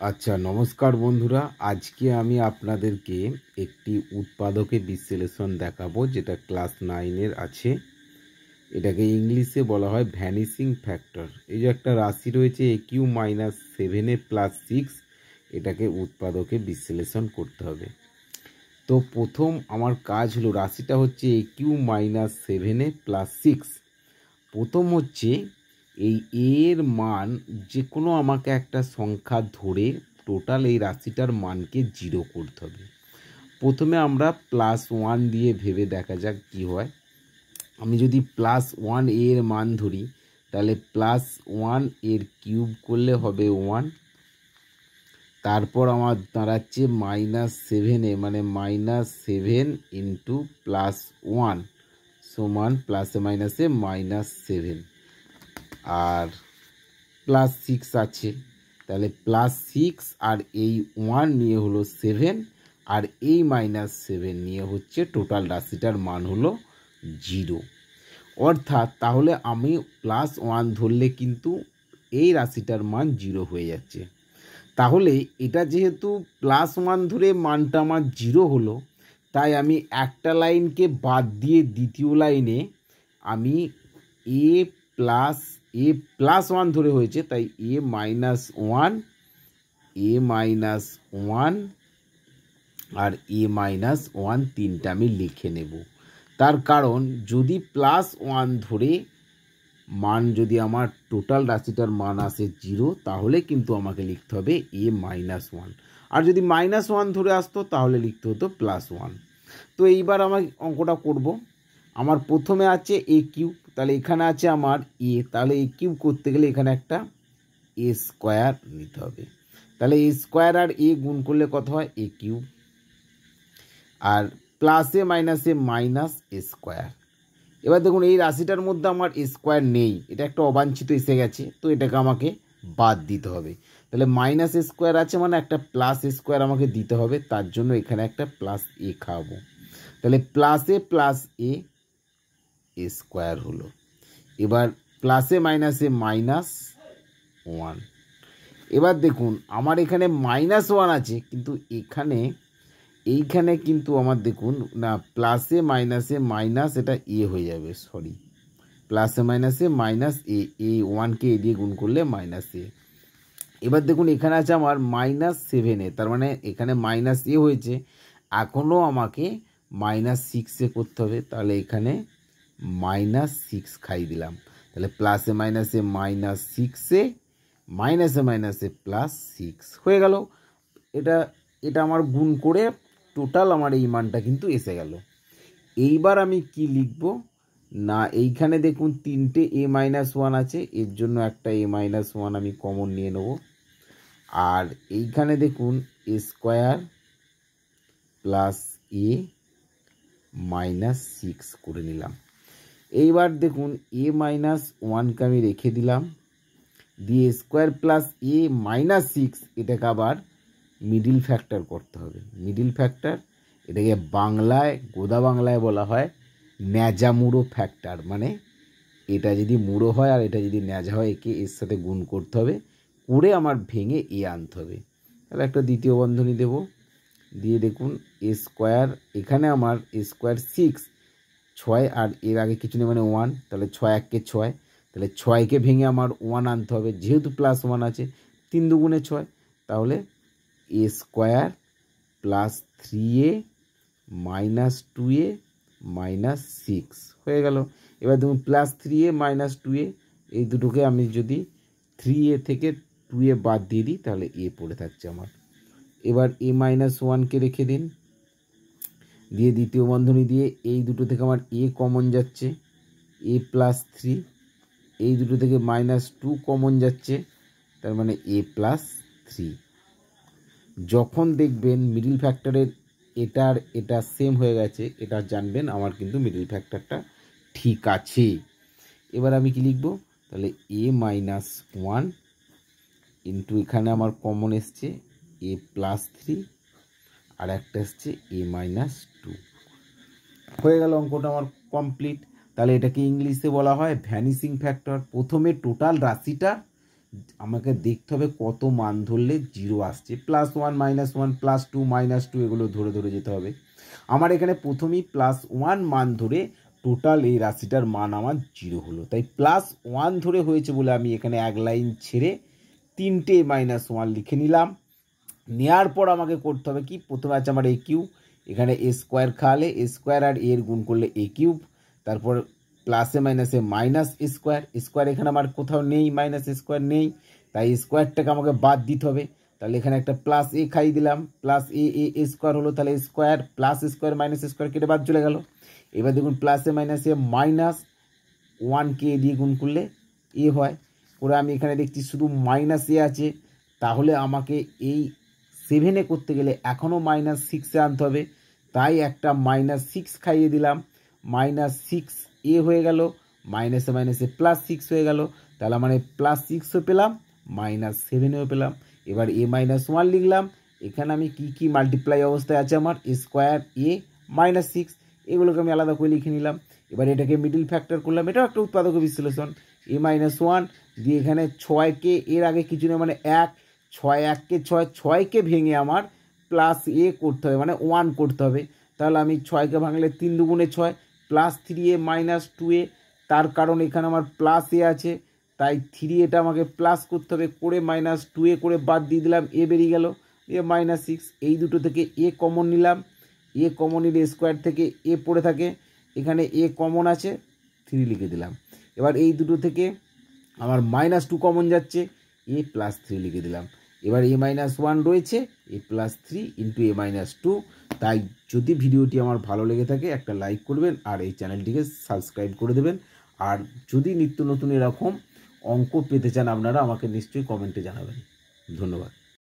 আচ্ছা, নমস্কার বন্ধুরা। আজকে আমি আপনাদেরকে একটি উৎপাদকে বিশ্লেষণ দেখাবো, যেটা ক্লাস 9-এর আছে। এটাকে ইংলিশে বলা হয় ভ্যানিসিং ফ্যাক্টর। এই যে একটা রাশি রয়েছে AQ-7a+6, এটাকে উৎপাদকে বিশ্লেষণ করতে হবে। তো প্রথম আমার কাজ হলো, রাশিটা হচ্ছে AQ-7a+6। প্রথম হচ্ছে এই এর মান যে কোনো আমাকে একটা সংখ্যা ধরে টোটাল এই রাশিটার মানকে 0 করতে হবে। প্রথমে আমরা +1 দিয়ে ভেবে দেখা যাক কি হয়। আমি যদি +1 এর মান ধরি, তাহলে +1 এর কিউব করলে হবে 1। তারপর আমার দাঁড়াচ্ছে -7a, মানে -7 ইন্টু +1 সমান প্লাসে মাইনাসে -7। আর +6 আছে, তাহলে +6 আর এই 1 নিয়ে হলো 7, আর এই -7 নিয়ে হচ্ছে টোটাল রাশিটার মান হলো 0। অর্থাৎ তাহলে আমি +1 ধরলে কিন্তু এই রাশিটার মান 0 হয়ে যাচ্ছে। তাহলে এটা যেহেতু +1 ধরে মানটা আমার 0 হলো, তাই আমি একটা লাইনকে বাদ দিয়ে দ্বিতীয় লাইনে আমি a+1 ধরে হয়েছে, তাই a-1 a-1 আর a-1 তিনটা আমি লিখে নেব। তার কারণ যদি +1 ধরে মান যদি আমার টোটাল রাশিটার মান আসে 0, তাহলে কিন্তু আমাকে লিখতে হবে a-1। আর যদি -1 ধরে আসতো তাহলে লিখতে হতো +1। তো এইবার আমার অঙ্কটা করব। আমার প্রথমে আছে a কিউব, তাহলে এখানে আছে আমার a, তাহলে a কিউব করতে গেলে এখানে একটা a স্কোয়ার নিতে হবে। তাহলে a স্কোয়ার আর a গুণ করলে কত হয়? a cube. আর প্লাসে মাইনাসে মাইনাস a স্কোয়ার। এবার দেখুন এই রাশিটার মধ্যে আমার স্কোয়ার নেই, এটা একটা অবাঞ্ছিত এসে গেছে, তো এটাকে আমাকে বাদ দিতে হবে। তাহলে মাইনাস স্কোয়ার আছে, মানে একটা প্লাস স্কোয়ার আমাকে দিতে হবে, তার জন্য এখানে একটা প্লাস এ খাওয়াবো। তাহলে প্লাসে প্লাস এ স্কোয়ার হলো। এবার প্লাসে মাইনাসে -1। এবার দেখুন আমার এখানে -1 আছে, কিন্তু এইখানে কিন্তু আমার দেখুন না, প্লাসে মাইনাসে মাইনাস, এটা এ হয়ে যাবে, সরি, প্লাসে মাইনাসে মাইনাস এ, এই 1কে এ দিয়ে গুণ করলে -a। এবার দেখুন এখানে আছে আমার -7a, তার মানে এখানে -a হয়েছে, এখনও আমাকে -6 করতে হবে। তাহলে এখানে -6 খাই দিলাম। তাহলে প্লাসে মাইনাসে -6, মাইনাসে মাইনাসে +6 হয়ে গেল। এটা এটা আমার গুণ করে টোটাল আমার এই মানটা কিন্তু এসে গেল। এইবার আমি কি লিখব না, এইখানে দেখুন তিনটে a-1 আছে, এর জন্য একটা a-1 আমি কমন নিয়ে নেব। আর এইখানে দেখুন a স্কোয়ার প্লাস a-6 করে নিলাম। এইবার দেখুন a-1কে আমি রেখে দিলাম, দিয়ে স্কোয়ার প্লাস a-6, এটাকে আবার মিডিল ফ্যাক্টর করতে হবে। মিডিল ফ্যাক্টর, এটাকে বাংলায়, গোদা বাংলায় বলা হয় ন্যাজা মুড়ো ফ্যাক্টর। মানে এটা যদি মুড়ো হয় আর এটা যদি ন্যাজা হয়, একে এর সাথে গুণ করতে হবে, করে আমার ভেঙে এ আনতে হবে। তাহলে একটা দ্বিতীয় বন্ধনী দেব, দিয়ে দেখুন এ স্কোয়ার, এখানে আমার এ স্কোয়ার 6 আর এর আগে কিছু নেই, মানে 1, তাহলে 6 1-কে 6, তাহলে 6কে ভেঙে আমার 1 আনতে হবে, যেহেতু +1 আছে, 3 দুগুণে 6, তাহলে এ স্কোয়ার প্লাস 3a -2a -6 হয়ে গেল। এবার দেখুন +3a -2a, এই দুটোকে আমি যদি 3a থেকে 2a বাদ দিয়ে দিই, তাহলে এ পড়ে থাকছে আমার। এবার a-1কে রেখে দিন, দিয়ে দ্বিতীয় বন্ধনী দিয়ে এই দুটো থেকে আমার এ কমন যাচ্ছে, a+3, এই দুটো থেকে -2 কমন যাচ্ছে, তার মানে a+3। যখন দেখবেন মিডিল ফ্যাক্টরের এটার এটা সেম হয়ে গেছে, এটা জানবেন আমার কিন্তু মিডিল ফ্যাক্টরটা ঠিক আছে। এবার আমি কি লিখব, তাহলে a-1 ইন্টু এখানে আমার কমন এসছে a+3, আর একটা এসছে a-2। হয়ে গেল, অঙ্কটা আমার কমপ্লিট। তাহলে এটাকে ইংলিশে বলা হয় ভ্যানিসিং ফ্যাক্টর। প্রথমে টোটাল রাশিটা আমাকে দেখতে হবে কত মান ধরলে 0 আসছে, +1 -1 +2 -2 এগুলো ধরে ধরে যেতে হবে। আমার এখানে প্রথমেই +1 মান ধরে টোটাল এই রাশিটার মান আমার 0 হলো, তাই +1 ধরে হয়েছে বলে আমি এখানে এক লাইন ছেড়ে 3টে -1 লিখে নিলাম। নেওয়ার পর আমাকে করতে হবে কি, প্রথমে আছে আমার a কিউব, এখানে a স্কোয়ার খাওয়ালে a স্কোয়ার আর এর গুণ করলে a কিউব, তারপর প্লাসে মাইনাসে মাইনাস স্কোয়ার, স্কোয়ার এখানে আমার কোথাও নেই, মাইনাস স্কোয়ার নেই, তাই স্কোয়ারটাকে আমাকে বাদ দিতে হবে। তাহলে এখানে একটা প্লাস এ খাইয়ে দিলাম, প্লাস এ স্কোয়ার হলো, তাহলে square plus square minus square কেটে বাদ চলে গেল। এবার দেখুন প্লাসে মাইনাসে -1কে দিয়ে গুণ করলে এ হয়, করে আমি এখানে দেখছি শুধু মাইনাস এ আছে, তাহলে আমাকে এই 7 করতে গেলে এখনও -6 আনতে হবে, তাই একটা -6 খাইয়ে দিলাম, -6 এ হয়ে গেল, মাইনাসে মাইনাসে +6 হয়ে গেল, তাহলে মানে +6ও পেলাম, -7ও পেলাম। এবার a -1 লিখলাম, এখানে আমি কি মাল্টিপ্লাই অবস্থায় আছে আমার স্কোয়ার a -6, এগুলোকে আমি আলাদা করে লিখে নিলাম। এবার এটাকে মিডিল ফ্যাক্টর করলাম, এটাও একটা উৎপাদক বিশ্লেষণ, a -1 দিয়ে এখানে 6কে এর আগে কিছু নেই মানে 1, 6 1কে 6, 6কে ভেঙে আমার প্লাস এ করতে হবে মানে 1 করতে হবে, তাহলে আমি 6কে ভাঙলে 3 দুগুণে 6 +3a -2a, তার কারণ এখানে আমার প্লাস এ আছে, তাই 3 এটা আমাকে প্লাস করতে হবে, করে -2a করে বাদ দিয়ে দিলাম, এ বেরিয়ে গেল, এ -6, এই দুটো থেকে এ কমন নিলাম, এ কমন নিলে স্কোয়ার থেকে এ পড়ে থাকে, এখানে এ কমন আছে 3 লিখে দিলাম। এবার এই দুটো থেকে আমার -2 কমন যাচ্ছে, a +3 লিখে দিলাম। এবার a -1 রয়েছে, a +3 ইন্টু a -2। তাই যদি ভিডিওটি আমার ভালো লেগে থাকে একটা লাইক করবেন আর এই চ্যানেলটিকে সাবস্ক্রাইব করে দেবেন। আর যদি নিত্য নতুন এরকম অঙ্ক পেতে চান আপনারা আমাকে নিশ্চয়ই কমেন্টে জানাবেন। ধন্যবাদ।